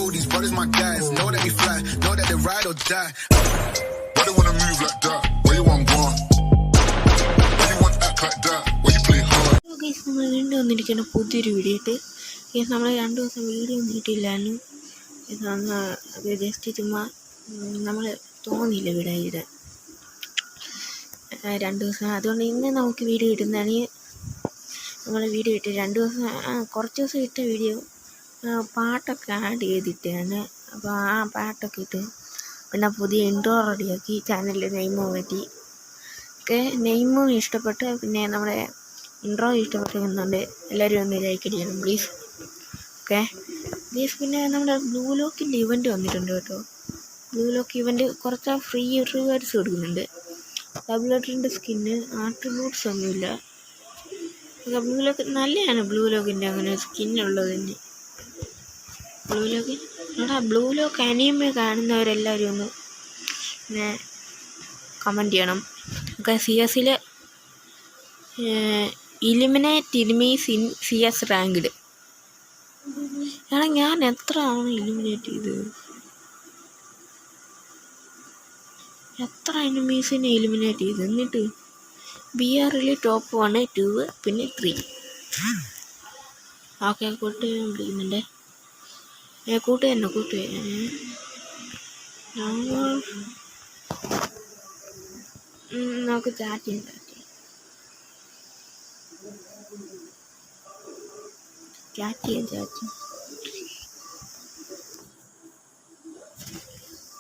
know these brothers my guys. Know that we fly, know that they ride or die. Why they wanna move like that? Where you want gone? Why you want act like that? Why you play hard? നമ്മൾ വീണ്ടും വന്നിരിക്കുന്ന പുതിയൊരു video ഇട്ട് നമ്മൾ 2 ദിവസം video നീട്ടില്ലായിരുന്നു. അത് just ചുമ്മാ നമ്മൾ തോന്നിയില്ല വീഡിയോ 2 ദിവസം. അതുകൊണ്ട് ഇന്ന് നമുക്ക് വീഡിയോ ഇടുന്നതാണ്. നമ്മൾ വീഡിയോ ഇട്ട് 2 ദിവസം കുറച്ച് ദിവസം ഇട്ട വീഡിയോ പാട്ടൊക്കെ ആഡ് ചെയ്തിട്ടാണ്. അപ്പോൾ ആ പാട്ടൊക്കെ ഇട്ട് പിന്നെ പുതിയ ഇൻട്രോ റെഡിയാക്കി ചാനലിൽ നെയിമോ പറ്റി ഒക്കെ. നെയിമും ഇഷ്ടപ്പെട്ട് പിന്നെ നമ്മുടെ ഇൻട്രോ ഇഷ്ടപ്പെട്ടിരുന്നുണ്ട്. എല്ലാവരും ഒന്ന് ലൈക്ക് ചെയ്യണം പ്ലീസ്. Okay please. പിന്നെ നമ്മുടെ ബ്ലൂ ലോക്കിൻ്റെ ഇവൻറ്റ് വന്നിട്ടുണ്ട് കേട്ടോ. ബ്ലൂ ലോക്ക് ഇവൻറ്റ് കുറച്ച് ഫ്രീ റിവാർഡ്സ് കൊടുക്കുന്നുണ്ട്. ഡബിൾ ലെറ്ററിൻ്റെ സ്കിന്ന് ആട്രിബ്യൂട്ട്സ് ഒന്നുമില്ല. ബ്ലൂ ലോക്ക് നല്ലതാണ്. ബ്ലൂ ലോക്കിൻ്റെ അങ്ങനെ സ്കിന്നുള്ളത് തന്നെ. ബ്ലൂ ലോക്ക് അനിമേ കാണുന്നവരെല്ലാവരും ഒന്ന് പിന്നെ കമൻറ്റ് ചെയ്യണം. ഒക്കെ CS eliminate enemies in CS ranked. ഞാൻ എത്ര ആണ് ഇലിമിനേറ്റ് ചെയ്തത്? എത്ര എനിമീസിനെ എലിമിനേറ്റ് ചെയ്ത്? എന്നിട്ട് BRൽ ടോപ്പ് 1, 2 പിന്നെ 3. ഓക്കെ കൂട്ട് വിളിക്കുന്നുണ്ട്. കൂട്ട് നമുക്ക് ചാറ്റ് ചെയ്യാം.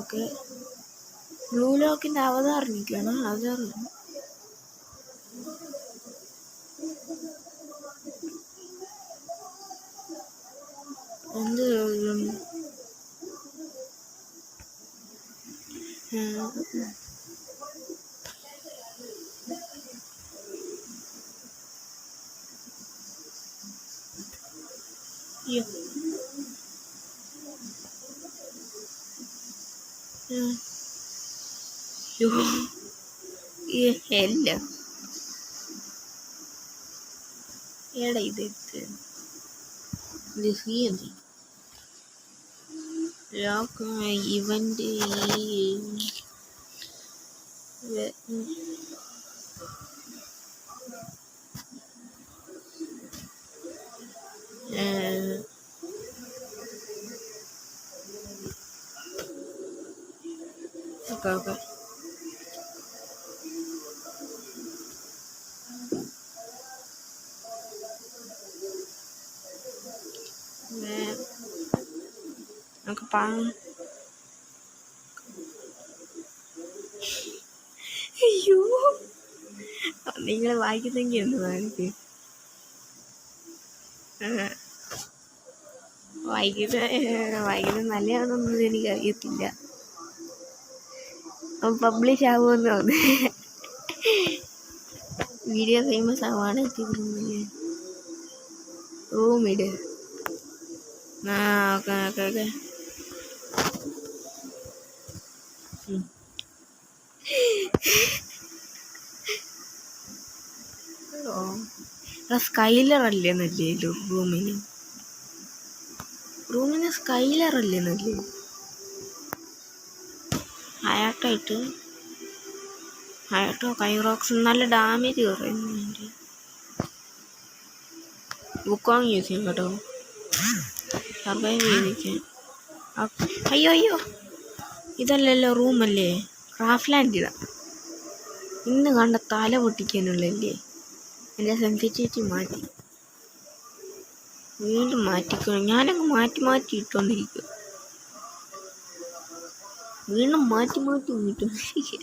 ഓക്കെ ബ്ലൂ ലോക്കിൻ്റെ അവതാർ നിൽക്കുകയാണ്. അവതാർ എന്ത് എടാ ഇത് ലോക്ക് ഇവൻ്റ് ഓക്കെ നമുക്ക് അയ്യോ നിങ്ങൾ വായിക്കുന്നെങ്കിൽ ഒന്ന് വായിക്കുന്നത് നല്ലതാണെന്നൊന്നും എനിക്കറിയത്തില്ല. പബ്ലിഷ് ആവുമെന്ന് തോന്നുന്നു. വീഡിയോ ഫേമസ് ആവാണ്. റൂമിട് ഓക്കെ സ്കൈലർ അല്ലേന്നല്ലേ റൂമിന് സ്കൈലർ അല്ലേന്നല്ലേ ഹയാട്ടോ കൈറോക്സ് നല്ല ഡാമേജ് കുറയുന്നുണ്ട്. ബുക്കോങ് യൂസ് ചെയ്യും കേട്ടോ സർവൈവ് ചെയ്തിരിക്കാൻ. അയ്യോ ഇതല്ലല്ലോ റൂമല്ലേ, ക്രാഫ്റ്റ്ലാൻഡ് ഇതാ. ഇന്ന് കണ്ട തല പൊട്ടിക്കാനുള്ളല്ലേ. എൻ്റെ സെൻസിറ്റിവിറ്റി വീണ്ടും മാറ്റിക്കണം. ഞാനങ്ങ് മാറ്റി ഇട്ടുകൊണ്ടിരിക്കുക. വീണ്ടും മാറ്റി ഇട്ടുകൊണ്ടിരിക്കുക.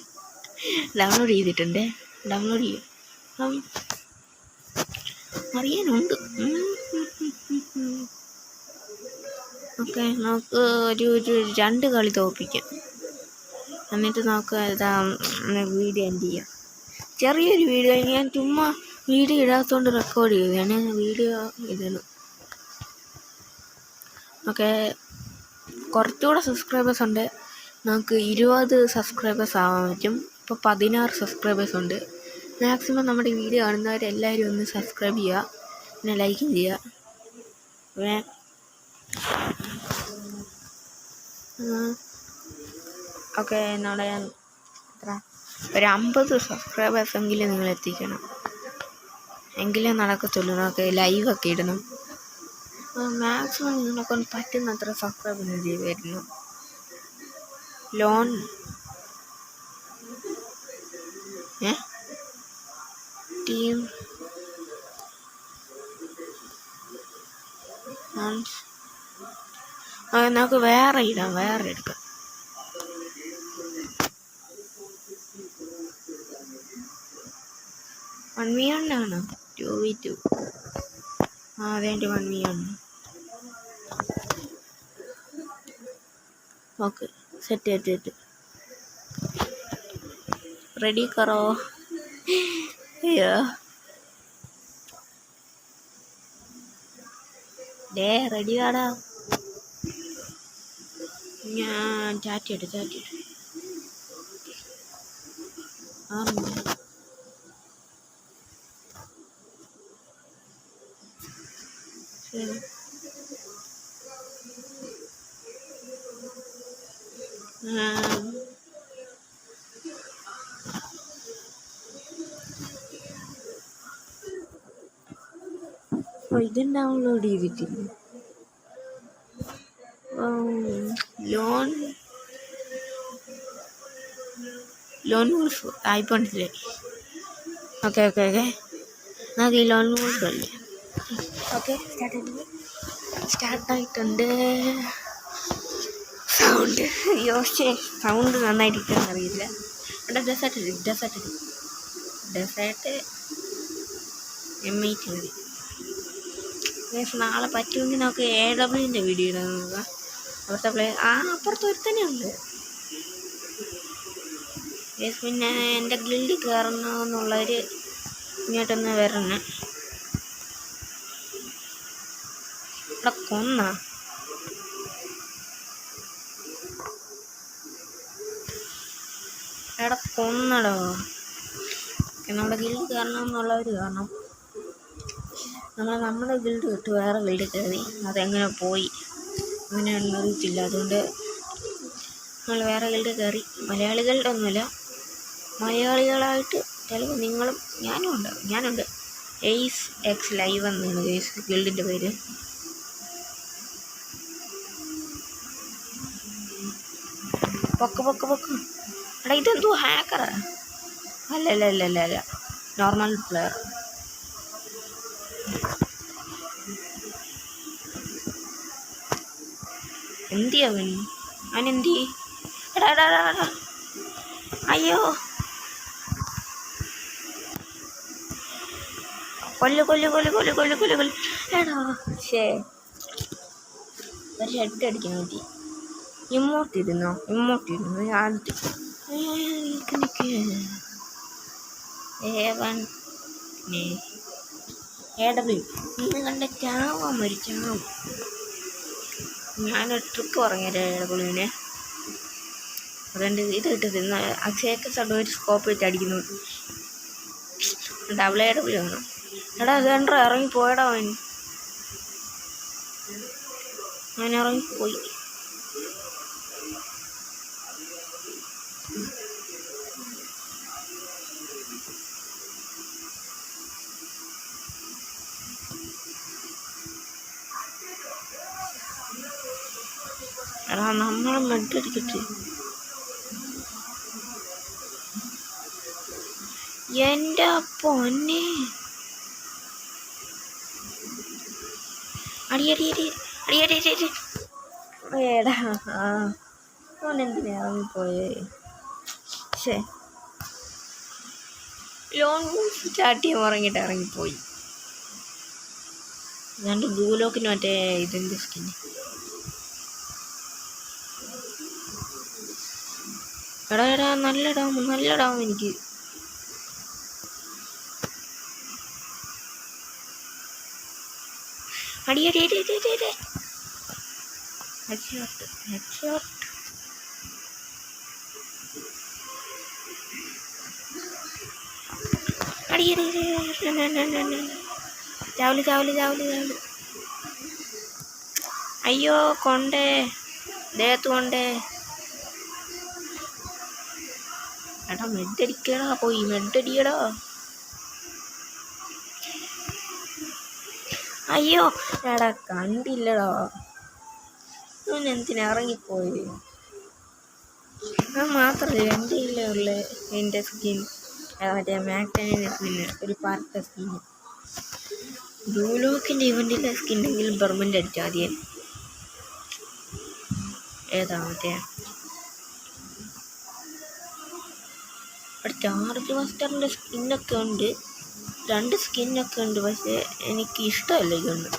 ഡൗൺലോഡ് ചെയ്തിട്ടുണ്ടേ. ഡൗൺലോഡ് ചെയ്യാം അറിയാനുണ്ട്. ഓക്കെ നമുക്ക് ഒരു 2 കളി തോൽപ്പിക്കാം. എന്നിട്ട് നമുക്ക് വീഡിയോ എൻഡ് ചെയ്യാം. ചെറിയൊരു വീഡിയോ. ഞാൻ ചുമ്മാ വീഡിയോ ഇടാത്തതുകൊണ്ട് റെക്കോർഡ് ചെയ്തതാണ്. വീഡിയോ ഇടണം. ഓക്കെ കുറച്ചുകൂടെ സബ്സ്ക്രൈബേഴ്സ് ഉണ്ട്. നമുക്ക് 20 സബ്സ്ക്രൈബേഴ്സ് ആവാൻ പറ്റും. ഇപ്പോൾ 16 സബ്സ്ക്രൈബേഴ്സ് ഉണ്ട്. മാക്സിമം നമ്മുടെ വീഡിയോ കാണുന്നവരെല്ലാവരും ഒന്ന് സബ്സ്ക്രൈബ് ചെയ്യുക, പിന്നെ ലൈക്കും ചെയ്യുക. ഓക്കെ നാളെ എത്ര ഒരു 50 സബ്സ്ക്രൈബേഴ്സ് എങ്കിലും നിങ്ങൾ എത്തിക്കണം, എങ്കിലേ നടക്കത്തുള്ളൂ. നമുക്ക് ലൈവൊക്കെ ഇടണം. മാക്സിമം നിങ്ങളെക്കൊണ്ട് പറ്റുന്നത്ര സബ്സ്ക്രൈബ് ചെയ്തായിരുന്നു. ലോൺ ടീം നമുക്ക് വേറെ ഇടാം, വേറെ എടുക്കാം. വൺ വി ആണ് 2v2. അതേണ്ടി 1v1. ഓക്കെ സെറ്റ് റെഡി കറോ. അയ്യോ ഡേ റെഡി ആടാ. ഞാൻ ചാറ്റിട്ട് ശരി. ഇത് ഡൗൺലോഡ് ചെയ്തിട്ടില്ല. Loan wolf ആയിപ്പോണ്ടില്ലേ. ഓക്കെ നമുക്ക് ഈ ലോൺ വോൾഫ് അല്ലേ. ഓക്കെ സ്റ്റാർട്ടായിട്ടുണ്ട്. സൗണ്ട് നന്നായിട്ടിരിക്കാന്ന് അറിയില്ല. അവിടെ ഡെസേർട്ട് M8 മതി. നാളെ പറ്റുമെങ്കിൽ നമുക്ക് AWൻ്റെ വീഡിയോ ഇടാൻ നോക്കാം. അവിടുത്തെ അപ്പുറത്ത് ഒരു തന്നെയുണ്ട്. പിന്നെ എൻ്റെ ഗിൽഡിൽ കയറണമെന്നുള്ളവർ ഇങ്ങോട്ടൊന്ന് വരണം. ഇവിടെ കൊന്നടോ. നമ്മുടെ ഗിൽഡ് കയറണമെന്നുള്ളവർ കാരണം നമ്മുടെ ഗിൽഡ് വിട്ട് വേറെ ഗിൽഡ് കയറി. അതെങ്ങനെ പോയി അങ്ങനെയൊന്നും അറിയത്തില്ല. അതുകൊണ്ട് നമ്മൾ വേറെ ഗിൽഡ് കയറി. മലയാളികളുടെ ഒന്നുമില്ല, മലയാളികളായിട്ട് ചിലപ്പോൾ നിങ്ങളും ഞാനുണ്ട്. എയ്സ് എക്സ് ലൈവ് എന്നാണ് ഗിൽഡിൻ്റെ പേര്. പൊക്ക് എടാ ഇതെന്തോ ഹാക്കറാ? അല്ല നോർമൽ പ്ലെയർ. എന്തി അവനെന്തി? എടാ അയ്യോ കൊല്ല്. എടാ ശേ ഒരു ഹെഡ് അടിക്കാൻ പറ്റി. ഇമ്മോട്ടിരുന്നു ആദ്യത്തെ AW ഇന്ന് കണ്ട ചാവാൻ മരിച്ചാവും. ഞാനൊരു ട്രിക്ക് പറഞ്ഞുതരാം AWനെ. അതുകൊണ്ട് ഇത് കിട്ടത്തില്ല. അക്ഷയൊക്കെ ഒരു സ്കോപ്പ് വെച്ച് അടിക്കുന്നു. ഡബിൾ AW ആണ്. എടാ സെൻറ്റർ ഇറങ്ങിപ്പോയടാ അവൻ ഇറങ്ങിപ്പോയി. എടാ നമ്മളെ മെഡടിക്കട്ടെ. എൻ്റെ പൊന്നെ അടിയടാ. അവനെന്തിനാ ഇറങ്ങിപ്പോയേ? ലോൺ സ്റ്റാർട്ട് ചെയ്യാൻ പറഞ്ഞിട്ട് ഇറങ്ങിപ്പോയി. അതുകൊണ്ട് ബ്ലൂലോക്കിന് മറ്റേ ഇതിൻ്റെ സ്കിന്ന്. എടാ നല്ല ഡാം എനിക്ക്. ഹെഡ്ഷോട്ട്. ചാവല്. അയ്യോ കൊണ്ടേ ദേഹത്ത് കൊണ്ടേ. എടാ മെഡടിക്കടാ, പോയി മെഡടിയടാ. അയ്യോ എടാ കണ്ടില്ലടാ, എന്തിനാ ഇറങ്ങിപ്പോയി. അത് മാത്രമല്ല എൻ്റെ ഇല്ല എൻ്റെ സ്കിൻ മറ്റേ മാക്ടനിൻ്റെ സ്കിന്ന്, ഒരു പാർട്ട സ്കിന്ന്. ബ്ലൂലോക്കിൻ്റെ ഇവൻറ്റിലെ സ്കിന്നെങ്കിലും പെർമനൻ്റ് അടിച്ചാൽ ആദ്യം. ഏതാ മറ്റേ ചാർജ് മാസ്റ്ററിൻ്റെ സ്കിന്നൊക്കെ ഉണ്ട്, 2 സ്കിന്നൊക്കെ ഉണ്ട്. പക്ഷേ എനിക്ക് ഇഷ്ടമല്ല ഇതൊന്നും.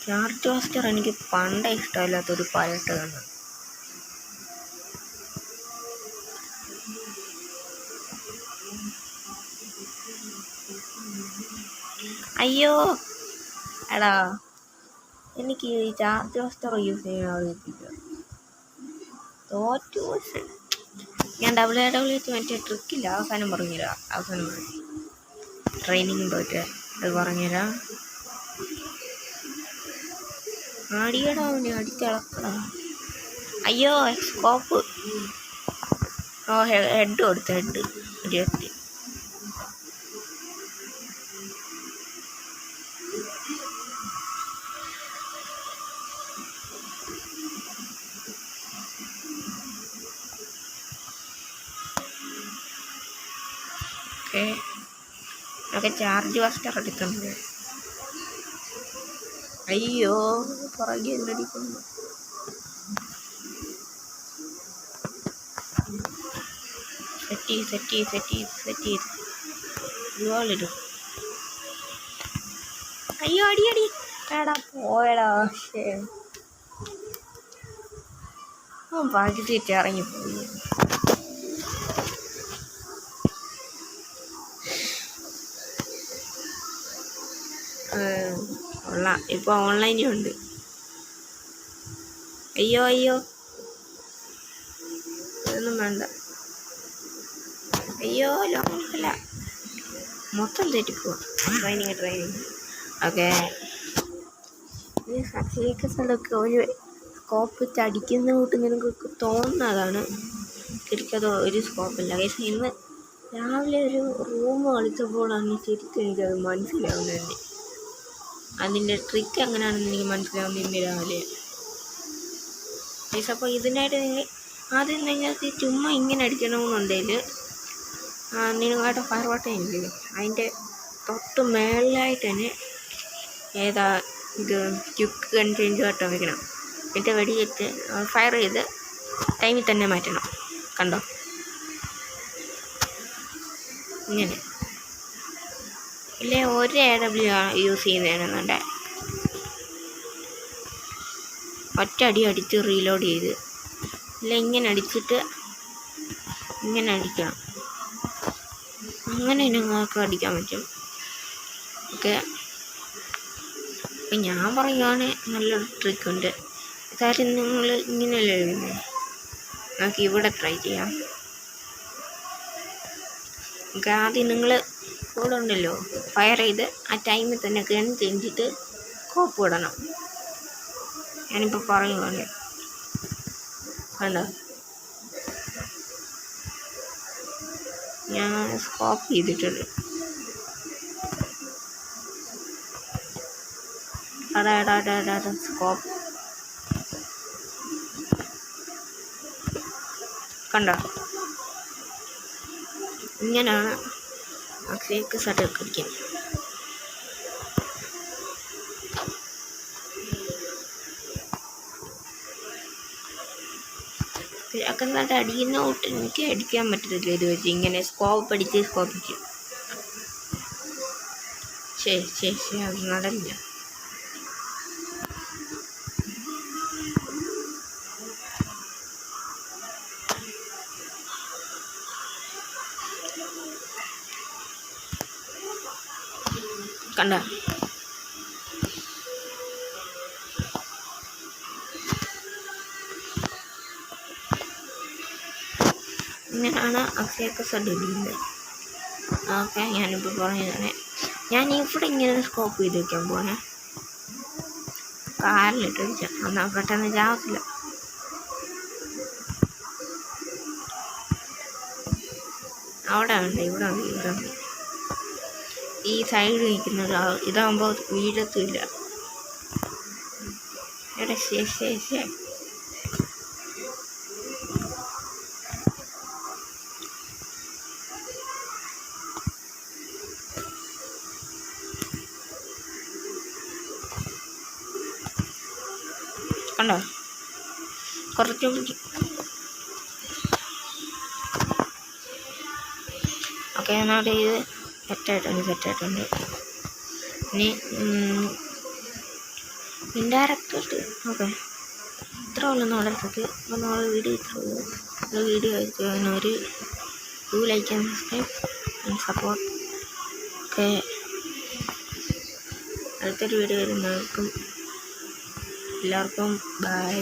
ചാർജ് മാസ്റ്റർ എനിക്ക് പണ്ടേ ഇഷ്ടമില്ലാത്തൊരു പയട്ട് കണ്ടു. അയ്യോ എടാ എനിക്ക് ഈ ചാർജ് മാസ്റ്റർ യൂസ് ചെയ്യാൻ അറിയത്തില്ല. തോറ്റു. ഞാൻ WWE മറ്റേ ട്രിക്കില്ല അവസാനം പറഞ്ഞുതരാം. ട്രെയിനിങ് പോയിട്ട് അത് പറഞ്ഞുതരാം. ആടിയടാ അവനെ അടിച്ചിളക്കടാ. അയ്യോ സ്കോപ്പ്. ഓ ഹെഡ് കൊടുത്ത ഹെഡ് 20. ഒക്കെ ചാർജ് മാസ്റ്റർ എടുക്കുന്നത്. അയ്യോ പുറകെ അടിക്കുന്നു. സെറ്റ് ഇടും. അയ്യോ അടി എടാ പോയടാ. പകുതിയിട്ട് ഇറങ്ങിപ്പോയി. കൊള്ളാം, ഇപ്പോൾ ഓൺലൈനും ഉണ്ട്. അയ്യോ ഇതൊന്നും വേണ്ട. അയ്യോ ലോങ്ങല്ല, മൊത്തം തെറ്റിപ്പോവാ. Training okay. ഈ സക്സേക്ക് സ്ഥലമൊക്കെ ഒരു സ്കോപ്പ് വെച്ച് അടിക്കുന്ന കൂട്ട് നിനക്ക് തോന്നുന്നതാണ്. ശരിക്കത് ഒരു സ്കോപ്പില്ല. പക്ഷേ ഇന്ന് രാവിലെ ഒരു റൂം കളിച്ചപ്പോഴാണ് ശരിക്കും എനിക്കത് മനസ്സിലാവുന്നത്. അതിൻ്റെ ട്രിക്ക് എങ്ങനെയാണെന്ന് എനിക്ക് മനസ്സിലാവുന്നത് ഇന്ന് രാവിലെ. അപ്പോൾ ഇതിനായിട്ട് ആദ്യം നിങ്ങൾക്ക് ചുമ്മാ ഇങ്ങനെ അടിക്കണമെന്നുണ്ടെങ്കിൽ നിങ്ങളുടെ ഫയർ ബട്ടൺ ഇല്ലേ, അതിൻ്റെ തൊട്ട് മേളിലായിട്ട് തന്നെ ഏതാ ഇത് ക്വിക്ക് ഗൺ ചേഞ്ച് ബട്ടൺ വെക്കണം. എന്നിട്ട് വെടിവെച്ച് ഫയർ ചെയ്ത് ടൈമിൽ തന്നെ മാറ്റണം. കണ്ടോ ഇങ്ങനെ. ഇല്ലേ ഒരു AW യൂസ് ചെയ്യുന്നതാണെന്നുണ്ടെ ഒറ്റ അടി അടിച്ച് റീലോഡ് ചെയ്ത്, ഇല്ല ഇങ്ങനെ അടിച്ചിട്ട് ഇങ്ങനെ അടിക്കണം. അങ്ങനെ നിങ്ങൾക്ക് അടിക്കാൻ പറ്റും. ഓക്കെ. അപ്പം ഞാൻ പറയുകയാണ് നല്ലൊരു ട്രിക്കുണ്ട്. കാര്യം നിങ്ങൾ ഇങ്ങനെയല്ലേ എഴുതുന്നത്, നമുക്ക് ഇവിടെ ട്രൈ ചെയ്യാം. ഓക്കെ. ആദ്യം നിങ്ങൾ ഇവിടെ ഉണ്ടല്ലോ ഫയർ ചെയ്ത് ആ ടൈമിൽ തന്നെ ഗൺ ചെഞ്ചിട്ട് സ്കോപ്പ് ഇടണം. ഞാനിപ്പോൾ പറയുകയാണ് കണ്ടോ, ഞാൻ സ്കോപ്പ് ചെയ്തിട്ടുണ്ട്. സ്കോപ്പ് കണ്ടോ, ഇങ്ങനെയാണ് അക്ഷയ്ക്ക് സട്ടൊക്കെ അടിക്കുന്നത്. ഒക്കെ നട്ട് അടിക്കുന്ന തൊട്ട് എനിക്ക് അടിക്കാൻ പറ്റത്തില്ല. ഇത് വെച്ച് ഇങ്ങനെ സ്കോപ്പ് അടിച്ച് ശരി അത് നടന്നില്ല. കണ്ട ഇങ്ങനെയാണ് അക്ഷയൊക്കെ സഡിക്കുന്നത്. ഓക്കെ. ഞാനിപ്പോൾ പറഞ്ഞതാണ്, ഞാൻ ഇവിടെ ഇങ്ങനെ സ്കോപ്പ് ചെയ്ത് വയ്ക്കാൻ പോണേ. കാറിലിട്ട് വെച്ചാൽ എന്നാൽ പെട്ടെന്ന് ചാവത്തില്ല. അവിടെ ഉണ്ട്, ഇവിടെ ഉണ്ട്, ഇവിടെ ഉണ്ട്. ഈ സൈഡ് നിൽക്കുന്നത് ഇതാകുമ്പോൾ വീഴത്തില്ല. എടാ ശേ കണ്ടോ, കുറച്ചും ഓക്കെ. എന്നോട് ഇത് സെറ്റായിട്ടുണ്ട്. ഇനി ഇൻഡയറക്റ്റ് ഓക്കെ, ഇത്ര ഉള്ളൂ നോടത്തേക്ക്. അപ്പോൾ നമ്മൾ വീഡിയോ ഇത്ര ഉള്ളൂ. വീഡിയോ ഒരു 2 like and subscribe and support. Okay, അടുത്തൊരു വീഡിയോ വരുന്നവർക്കും എല്ലാവർക്കും ബൈ.